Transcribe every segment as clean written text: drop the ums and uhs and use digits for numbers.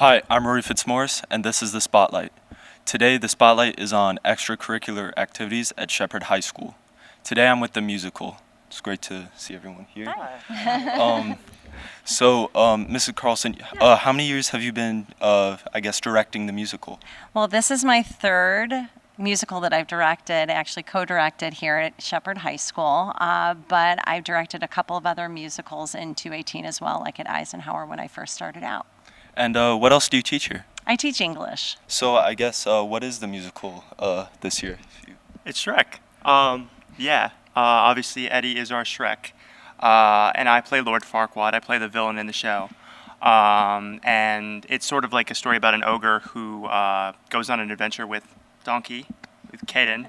Hi, I'm Rory Fitzmaurice, and this is The Spotlight. Today, the spotlight is on extracurricular activities at Shepard High School. Today, I'm with the musical. It's great to see everyone here. Um, Mrs. Carlson, how many years have you been, directing the musical? Well, this is my third musical that I've directed, actually co-directed here at Shepard High School, but I've directed a couple of other musicals in 218 as well, like at Eisenhower when I first started out. And what else do you teach here? I teach English. So what is the musical this year? It's Shrek. Obviously Eddie is our Shrek, and I play Lord Farquaad. I play the villain in the show, and it's sort of like a story about an ogre who goes on an adventure with Donkey, with Caden,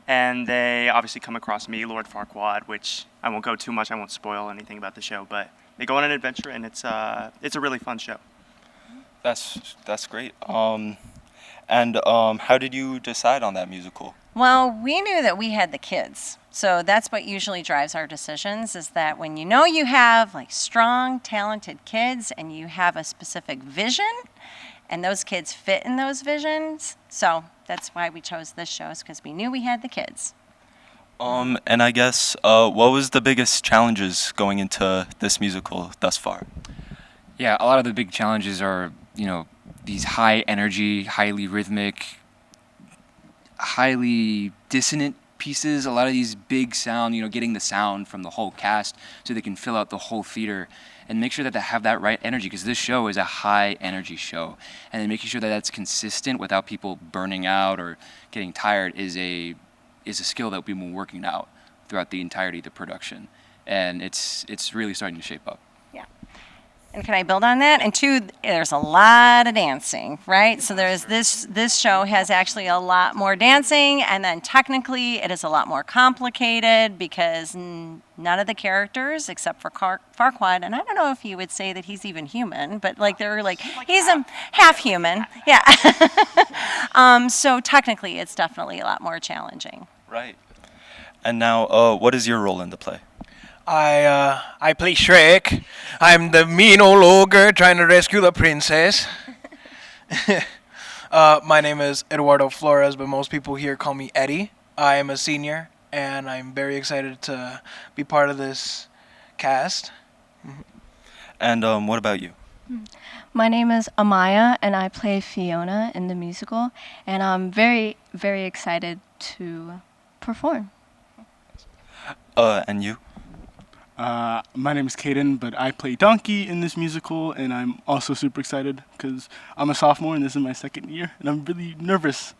and they obviously come across me, Lord Farquaad, which I won't go too much. I won't spoil anything about the show, but they go on an adventure, and it's a really fun show. That's great. How did you decide on that musical? Well, we knew that we had the kids. So that's what usually drives our decisions, is that when you know you have like strong, talented kids and you have a specific vision and those kids fit in those visions. So that's why we chose this show, is because we knew we had the kids. What was the biggest challenges going into this musical thus far? Yeah, a lot of the big challenges are, these high energy, highly rhythmic, highly dissonant pieces. A lot of these big sound, getting the sound from the whole cast so they can fill out the whole theater and make sure that they have that right energy, because this show is a high energy show. And then making sure that that's consistent without people burning out or getting tired is a skill that we've been working out throughout the entirety of the production. And it's really starting to shape up. Yeah. And can I build on that? And two, there's a lot of dancing, right? So there's this show has actually a lot more dancing, and then technically it is a lot more complicated because none of the characters except for Farquaad, and I don't know if you would say that he's even human, but he's a half human. Yeah. So technically it's definitely a lot more challenging. Right. And now, what is your role in the play? I play Shrek. I'm the mean old ogre trying to rescue the princess. My name is Eduardo Flores, but most people here call me Eddie. I am a senior, and I'm very excited to be part of this cast. And what about you? My name is Amaya, and I play Fiona in the musical, and I'm very, very excited to perform. And you? My name is Caden, but I play Donkey in this musical, and I'm also super excited because I'm a sophomore and this is my second year, and I'm really nervous.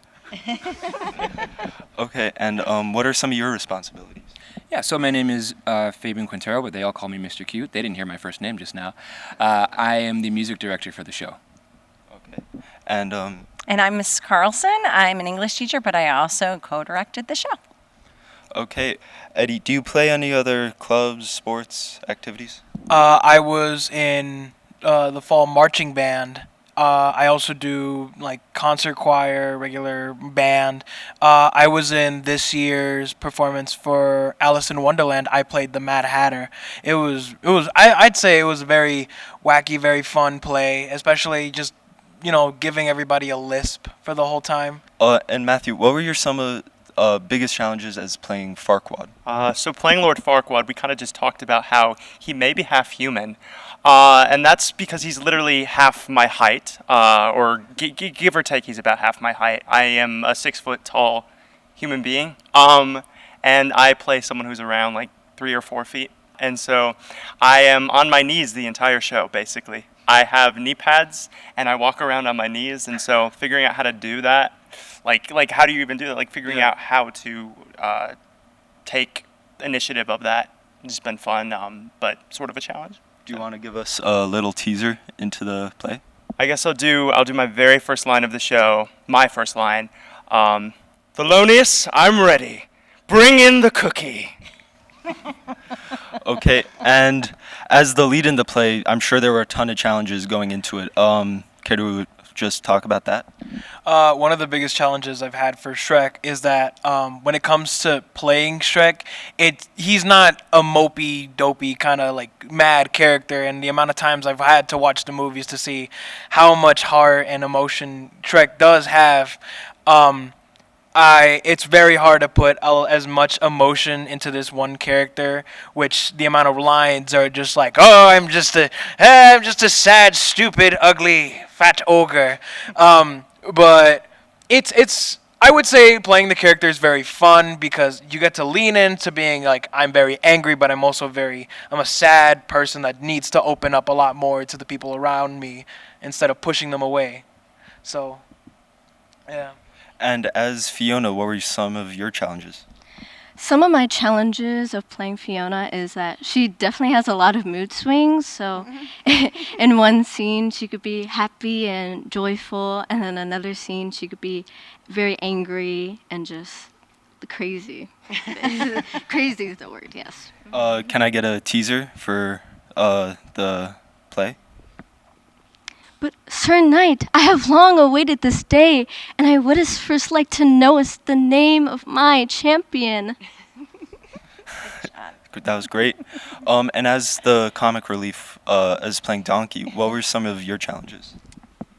Okay, and what are some of your responsibilities? Yeah, so my name is Fabian Quintero, but they all call me Mr. Cute. They didn't hear my first name just now. I am the music director for the show. Okay, and I'm Miss Carlson. I'm an English teacher, but I also co-directed the show. Okay, Eddie, do you play any other clubs, sports, activities? I was in the fall marching band. I also do concert choir, regular band. I was in this year's performance for Alice in Wonderland. I played the Mad Hatter. I'd say it was a very wacky, very fun play, especially just giving everybody a lisp for the whole time. And Matthew, what were some of biggest challenges as playing Farquaad? So playing Lord Farquaad, we kind of just talked about how he may be half human, and that's because he's literally half my height, or give or take, he's about half my height. I am a 6 foot tall human being, and I play someone who's around like 3 or 4 feet, and so I am on my knees the entire show, basically. I have knee pads, and I walk around on my knees, and so figuring out how to do that, like how do you even do that? Like figuring out how to take initiative of that. It's just been fun, but sort of a challenge. Do you want to give us a little teaser into the play? I guess I'll do my very first line of the show, my first line. Thelonious, I'm ready. Bring in the cookie. Okay, and as the lead in the play, I'm sure there were a ton of challenges going into it. care to just talk about that? One of the biggest challenges I've had for Shrek is that when it comes to playing Shrek, he's not a mopey, dopey kind of like mad character. And the amount of times I've had to watch the movies to see how much heart and emotion Shrek does have, it's very hard to put as much emotion into this one character, which the amount of lines are just like, oh, I'm just a sad, stupid, ugly, fat ogre. But it's I would say playing the character is very fun because you get to lean into being like, I'm very angry, but I'm a sad person that needs to open up a lot more to the people around me instead of pushing them away. So, yeah. And as Fiona, what were some of your challenges? Some of my challenges of playing Fiona is that she definitely has a lot of mood swings. So in one scene, she could be happy and joyful, and then another scene, she could be very angry and just crazy. Crazy is the word, yes. Can I get a teaser for the play? But, Sir Knight, I have long awaited this day, and I would as first like to know is the name of my champion. That was great. And as the comic relief, as playing Donkey, what were some of your challenges?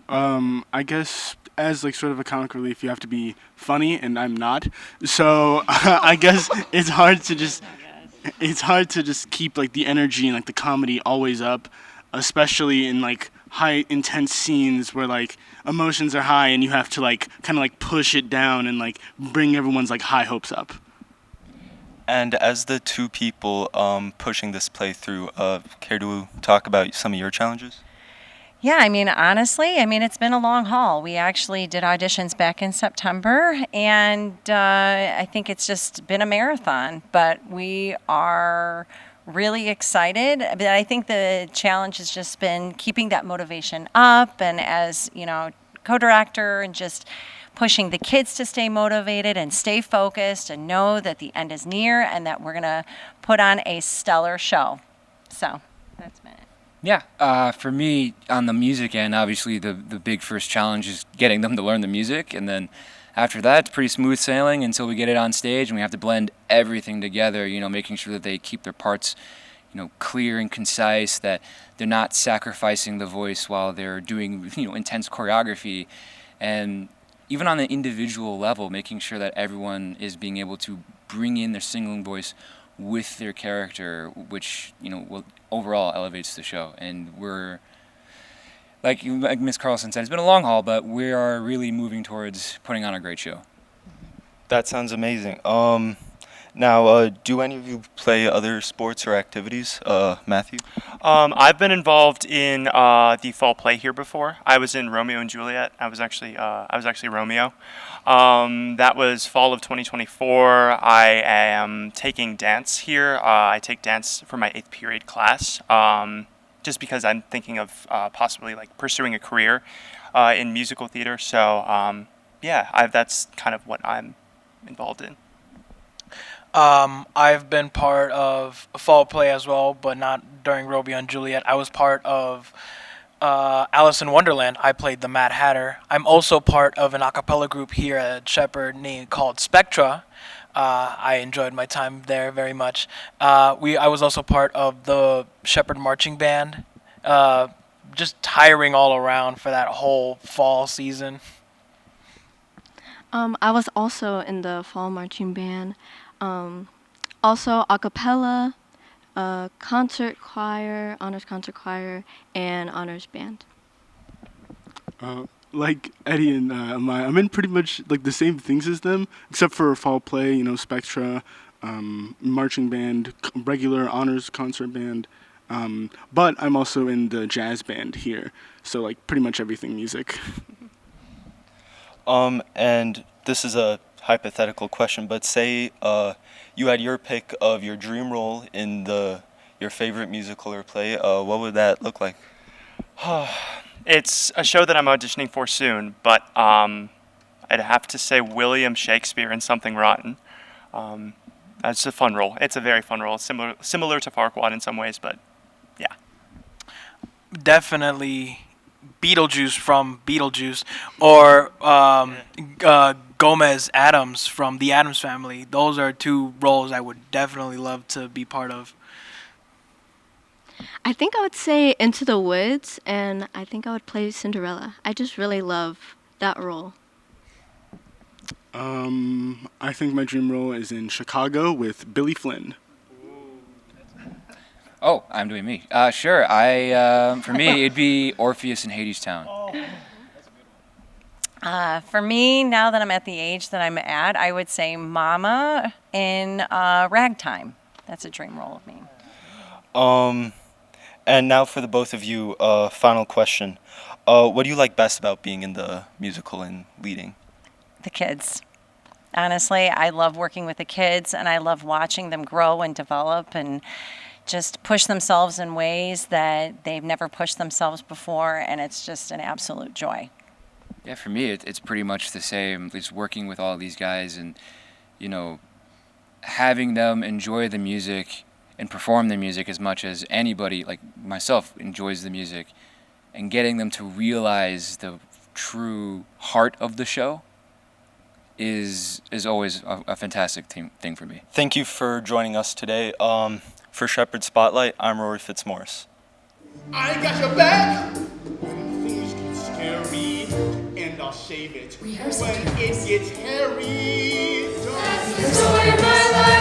I guess as like sort of a comic relief, you have to be funny, and I'm not. So I guess it's hard to just keep like the energy and like the comedy always up, especially in like high intense scenes where like emotions are high and you have to like kind of like push it down and like bring everyone's like high hopes up. And as the two people pushing this play through, care to talk about some of your challenges? Yeah, I mean, honestly, it's been a long haul. We actually did auditions back in September, and I think it's just been a marathon, but we are really excited. But I think the challenge has just been keeping that motivation up, and as, co-director, and just pushing the kids to stay motivated and stay focused and know that the end is near and that we're going to put on a stellar show. So that's been it. Yeah, for me, on the music end, obviously the big first challenge is getting them to learn the music, and then after that, it's pretty smooth sailing until we get it on stage, and we have to blend everything together, making sure that they keep their parts, clear and concise, that they're not sacrificing the voice while they're doing, intense choreography, and even on the individual level, making sure that everyone is being able to bring in their singing voice with their character, which overall elevates the show. And we're like Miss Carlson said, it's been a long haul, but we are really moving towards putting on a great show. That sounds amazing. Now, do any of you play other sports or activities? Matthew? I've been involved in the fall play here before. I was in Romeo and Juliet. I was actually Romeo. That was fall of 2024. I am taking dance here. I take dance for my 8th period class, just because I'm thinking of possibly like pursuing a career in musical theater. So that's kind of what I'm involved in. I've been part of a fall play as well, but not during Romeo and Juliet. I was part of Alice in Wonderland. I played the Mad Hatter. I'm also part of an a cappella group here at Shepard called Spectra. I enjoyed my time there very much. I was also part of the Shepard marching band, just tiring all around for that whole fall season. I was also in the fall marching band. Also a cappella, concert choir, honors concert choir, and honors band. Like Eddie and Amaya, I'm in pretty much like the same things as them, except for fall play, Spectra, marching band, regular honors concert band. But I'm also in the jazz band here, so like pretty much everything music. And this is a hypothetical question, but say you had your pick of your dream role in your favorite musical or play, what would that look like? It's a show that I'm auditioning for soon, but I'd have to say William Shakespeare in Something Rotten. It's a fun role. It's a very fun role. Similar to Farquaad in some ways, but yeah. Definitely Beetlejuice from Beetlejuice, or Gomez Adams from the Addams Family. Those are two roles I would definitely love to be part of. I think I would say Into the Woods, and I think I would play Cinderella. I just really love that role. I think my dream role is in Chicago with Billy Flynn. Oh, I'm doing me. Sure. For me, it'd be Orpheus in Hadestown. For me, now that I'm at the age that I'm at, I would say Mama in Ragtime. That's a dream role of mine. And now for the both of you, final question. What do you like best about being in the musical and leading? The kids. Honestly, I love working with the kids, and I love watching them grow and develop and just push themselves in ways that they've never pushed themselves before, and it's just an absolute joy. Yeah, for me, it's pretty much the same. Just working with all these guys and, having them enjoy the music and perform the music as much as anybody, like myself, enjoys the music, and getting them to realize the true heart of the show is always a fantastic thing for me. Thank you for joining us today. For Shepard Spotlight, I'm Rory Fitzmaurice. I got your back when things get scary, and I'll save it when it gets hairy. That's the story of my life.